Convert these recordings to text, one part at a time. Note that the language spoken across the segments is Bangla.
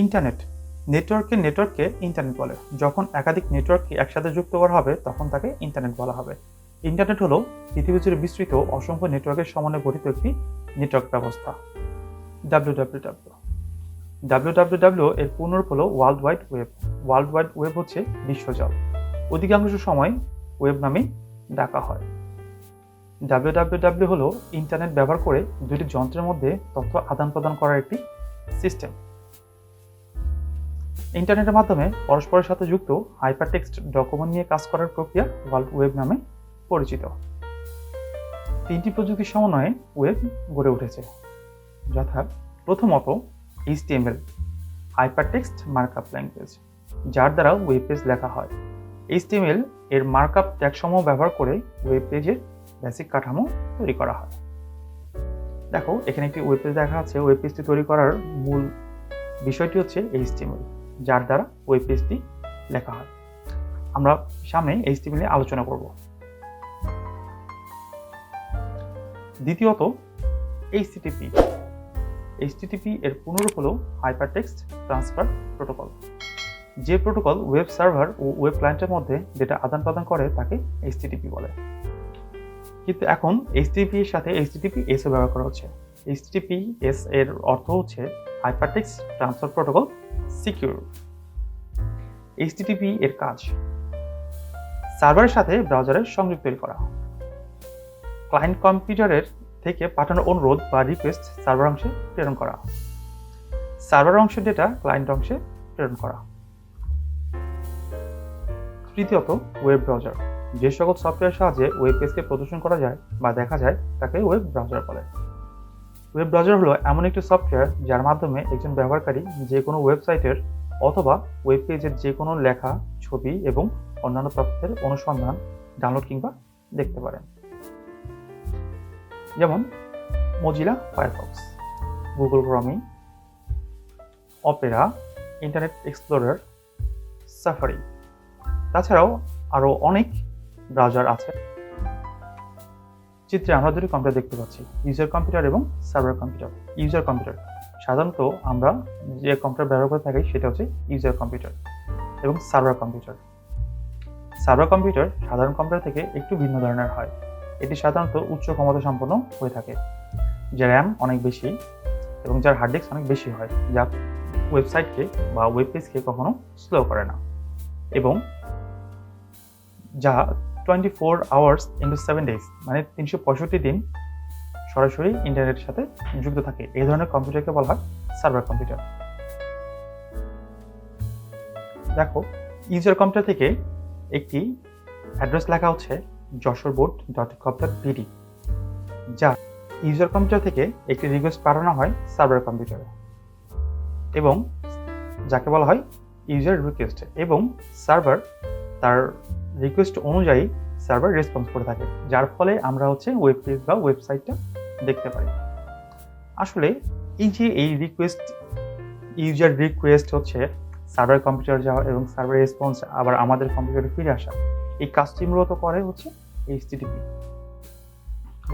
ইন্টারনেট নেটওয়ার্ককে ইন্টারনেট বলে। যখন একাধিক নেটওয়ার্ককে একসাথে যুক্ত করা হবে তখন তাকে ইন্টারনেট বলা হবে। ইন্টারনেট হলো পৃথিবী জুড়ে বিস্তৃত অসংখ্য নেটওয়ার্কের সমন্বয়ে গঠিত একটি নেটওয়ার্ক ব্যবস্থা। www এর পূর্ণরূপ হলো world wide web. World wide web হচ্ছে বিশ্বজাল। অধিকাংশ সময় ওয়েব নামেই ডাকা হয়। www হলো ইন্টারনেট ব্যবহার করে দুটি যন্ত্রের মধ্যে তথ্য আদান প্রদান করার একটি সিস্টেম। ইন্টারনেটের মাধ্যমে পরস্পরের সাথে যুক্ত হাইপারটেক্সট ডকুমেন্ট নিয়ে কাজ করার প্রক্রিয়া ওয়ার্ল্ড ওয়েব নামে পরিচিত। তিনটি প্রযুক্তির সমন্বয়ে ওয়েব গড়ে উঠেছে, যথা প্রথমত HTML হাইপারটেক্সট মার্কআপ ল্যাঙ্গুয়েজ, যার দ্বারা ওয়েব পেজ লেখা হয়। HTML এর মার্কআপ ট্যাগসমূহ ব্যবহার করে ওয়েব পেজের বেসিক কাঠামো তৈরি করা হয়। দেখো এখানে একটি ওয়েব পেজ দেখা যাচ্ছে। ওয়েব পেজটি তৈরি করার মূল বিষয়টি হচ্ছে HTML, যার দ্বারা ওয়েব পেজটি লেখা হয়। আমরা সামনে HTML নিয়ে আলোচনা করব। দ্বিতীয়ত HTTP এর পূর্ণরূপ হলো হাইপারটেক্সট ট্রান্সফার প্রোটোকল। যে প্রোটোকল ওয়েব সার্ভার ও ওয়েব ক্লায়েন্টের মধ্যে ডেটা আদান প্রদান করে তাকে HTTP বলে। কিন্তু এখন HTTP এর সাথে HTTPS ও ব্যবহার করা হচ্ছে। HTTPS এর অর্থ হচ্ছে hypertext transfer protocol secure. HTTP এর কাজ সার্ভারের সাথে ব্রাউজারের সংযোগ তৈরি করা, ক্লায়েন্ট কম্পিউটারের থেকে পাঠানোর অনুরোধ বা রিকোয়েস্ট সার্ভার অংশে প্রেরণ করা, সার্ভার অংশের ডেটা ক্লায়েন্ট অংশে প্রেরণ করা। তৃতীয়ত ওয়েব ব্রাউজার। যে সকল সফটওয়্যারের সাহায্যে ওয়েব পেজকে প্রদর্শন করা যায় বা দেখা যায় তাকে ওয়েব ব্রাউজার বলে। ওয়েব ব্রাউজার হলো এমন একটি সফটওয়্যার যার মাধ্যমে একজন ব্যবহারকারী যে কোনো ওয়েবসাইটের অথবা ওয়েব পেজের যে কোনো লেখা, ছবি এবং অন্যান্য তথ্যের অনুসন্ধান, ডাউনলোড কিংবা দেখতে পারেন। যেমন Mozilla Firefox, Google Chrome, Opera, internet explorer, safari. তাছাড়াও আরও অনেক ব্রাউজার আছে। চিত্রে আমরা দুটি কম্পিউটার দেখতে পাচ্ছি, ইউজার কম্পিউটার এবং সার্ভার কম্পিউটার। ইউজার কম্পিউটার সাধারণত আমরা যে কম্পিউটার ব্যবহার করে থাকি সেটা হচ্ছে ইউজার কম্পিউটার, এবং সার্ভার কম্পিউটার। সার্ভার কম্পিউটার সাধারণ কম্পিউটার থেকে একটু ভিন্ন ধরনের হয়। এটি সাধারণত উচ্চ ক্ষমতা সম্পন্ন হয়ে থাকে, যার র্যাম অনেক বেশি এবং যার হার্ড ডিস্ক অনেক বেশি হয়, যা ওয়েবসাইটকে বা ওয়েব পেজকে কখনো স্লো করে না, এবং যা 24 আওয়ার্স ইন্টু 7 ডেজ মানে 365 দিন সরাসরি ইন্টারনেটের সাথে যুক্ত থাকে। এই ধরনের কম্পিউটারকে বলা হয় সার্ভার কম্পিউটার। দেখো ইউজার কম্পিউটার থেকে একটি অ্যাড্রেস লেখা হচ্ছে joshorboard.gov.bd, যা ইউজার কম্পিউটার থেকে একটি রিকোয়েস্ট পাঠানো হয় সার্ভার কম্পিউটারে, এবং যাকে বলা হয় ইউজার রিকোয়েস্ট, এবং সার্ভার তার রিকোয়েস্ট অনুযায়ী সার্ভার রেসপন্স করে থাকে, যার ফলে আমরা হচ্ছে ওয়েব পেজ বা ওয়েবসাইটটা দেখতে পাই। আসলে এই রিকোয়েস্ট, ইউজার রিকোয়েস্ট হচ্ছে সার্ভার কম্পিউটার যাওয়া এবং সার্ভার রেসপন্স আবার আমাদের কম্পিউটারে ফিরে আসা, এই কাজটি মূলত করে হচ্ছে HTTP।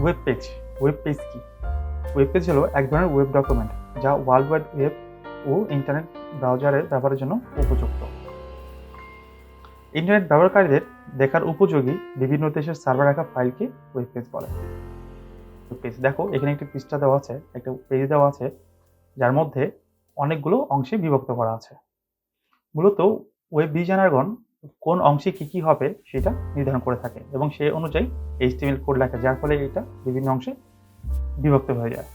ওয়েব পেজ কি? ওয়েব পেজ হলো এক ধরনের ওয়েব ডকুমেন্ট যা ওয়ার্ল্ড ওয়াইড ওয়েব ও ইন্টারনেট ব্রাউজারের ব্যবহারের জন্য উপযুক্ত। ইন্টারনেট ব্যবহারকারীদের দেখার উপযোগী বিভিন্ন দেশের সার্ভার রাখা ফাইলকে ওয়েব পেজ বলে। ওয়েব পেজ দেখো এখানে একটি পৃষ্ঠা দেওয়া আছে, একটা পেজ দেওয়া আছে, যার মধ্যে অনেকগুলো অংশে বিভক্ত করা আছে। মূলত ওয়েব ডিজাইনারগণ কোন অংশে কি হবে সেটা নির্ধারণ করে থাকে এবং সেই অনুযায়ী HTML কোড লেখা, যার ফলে এটা বিভিন্ন অংশে বিভক্ত হয়ে যায়।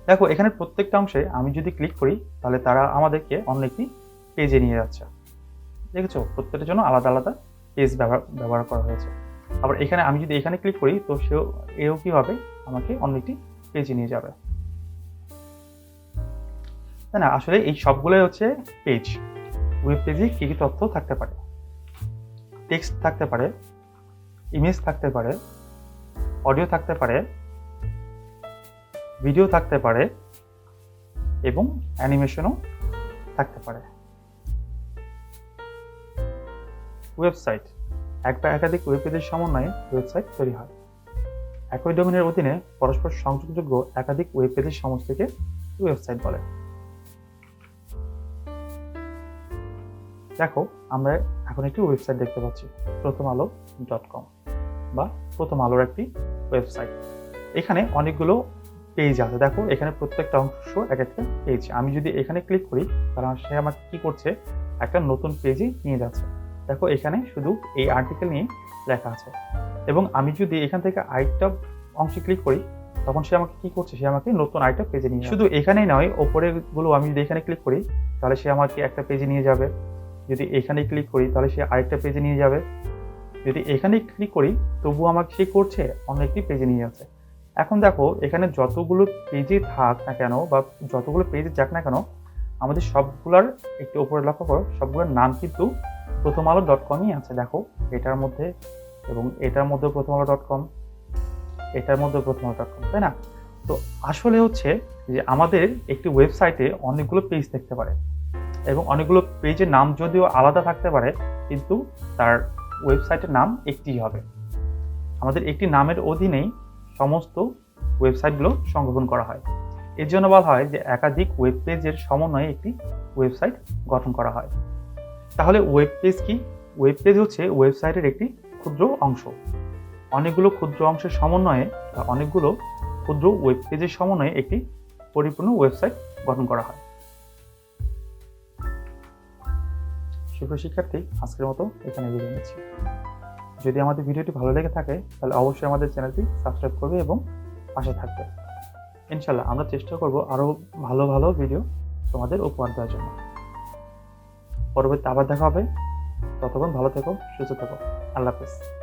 দেখো এখানে প্রত্যেকটা অংশে আমি যদি ক্লিক করি তাহলে তারা আমাদেরকে অন্য একটি পেজে নিয়ে যাচ্ছে। দেখেছো প্রত্যেকটার জন্য আলাদা আলাদা পেজ ব্যবহার করা হয়েছে। আবার এখানে আমি যদি এখানে ক্লিক করি তো এও কি হবে, আমাকে অন্য একটি পেজে নিয়ে যাবে, তাই না? আসলে এই সবগুলোই হচ্ছে পেজ। ওয়েব পেজে কি কি তথ্য থাকতে পারে? টেক্সট থাকতে পারে, ইমেজ থাকতে পারে, অডিও থাকতে পারে, ভিডিও থাকতে পারে এবং অ্যানিমেশনও থাকতে পারে। ওয়েবসাইট এক বা একাধিক ওয়েব পেজের সমন্বয়ে ওয়েবসাইট তৈরি হয়। একই ডোমেনের অধীনে পরস্পর সংযোগযোগ্য একাধিক ওয়েব পেজের সমষ্টিকে ওয়েবসাইট বলে। দেখো, আমরা এখন একটি ওয়েবসাইট দেখতে পাচ্ছি, prothomalo.com বা প্রথম আলোর একটি ওয়েবসাইট। এখানে অনেকগুলো পেজ আছে। দেখো, এখানে প্রত্যেকটা অংশ এক একটা পেজ। আমি যদি এখানে ক্লিক করি তাহলে সে আমাকে কি করছে, একটা নতুন পেজে নিয়ে যাচ্ছে। দেখো, এখানে শুধু এই আর্টিকেল নিয়ে লেখা আছে। এবং আমি যদি এখান থেকে আরেকটা অংশে ক্লিক করি তখন সে আমাকে কি করছে, সে আমাকে নতুন আরেকটা পেজে নিয়ে শুধু এখানেই নয়, ওপরের গুলো আমি যদি এখানে ক্লিক করি তাহলে সে আমাকে একটা পেজে নিয়ে যাবে। যদি এখানে ক্লিক করি তাহলে সে আরেকটা পেজে নিয়ে যাবে। যদি এখানে ক্লিক করি তবুও আমাকে সে করছে অন্য একটি পেজে নিয়ে যাচ্ছে। এখন দেখো, এখানে যতগুলো পেজে থাক না কেন বা যতগুলো পেজে যাক না কেন, আমাদের সবগুলোর একটু উপরে লক্ষ্য করো, সবগুলোর নাম কিন্তু prothomalo.com-ই আছে। দেখো, এটার মধ্যে এবং এটার মধ্যে prothomalo.com, এটার মধ্যে prothomalo.com, তাই না? তো আসলে হচ্ছে যে আমাদের একটি ওয়েবসাইটে অনেকগুলো পেজ থাকতে পারে এবং অনেকগুলো পেজের নাম যদিও আলাদা থাকতে পারে, কিন্তু তার ওয়েবসাইটের নাম একটিই হবে। আমাদের একটি নামের অধীনেই সমস্ত ওয়েবসাইটগুলো সংগঠন করা হয়। এর জন্য বলা হয় যে একাধিক ওয়েব পেজের সমন্বয়ে একটি ওয়েবসাইট গঠন করা হয়। তাহলে ওয়েব পেজ কি? ওয়েব পেজ হচ্ছে ওয়েবসাইটের একটি ক্ষুদ্র অংশ। অনেকগুলো ক্ষুদ্র অংশের সমন্বয়ে বা অনেকগুলো ক্ষুদ্র ওয়েব পেজের সমন্বয়ে একটি পরিপূর্ণ ওয়েবসাইট গঠন করা হয়। সুপ্রিয় শিক্ষার্থী, আজকের মতো এখানে বিদায় নিচ্ছি। যদি আমাদের ভিডিওটি ভালো লেগে থাকে তাহলে অবশ্যই আমাদের চ্যানেলটি সাবস্ক্রাইব করবে এবং পাশে থাকবে। ইনশাআল্লাহ আমরা চেষ্টা করব আরও ভালো ভালো ভিডিও তোমাদের উপহার দেওয়ার জন্য। পরবর্তী আবার দেখা হবে। ততক্ষণ ভালো থেকো, সুস্থ থেকো। আল্লাহ হাফেজ।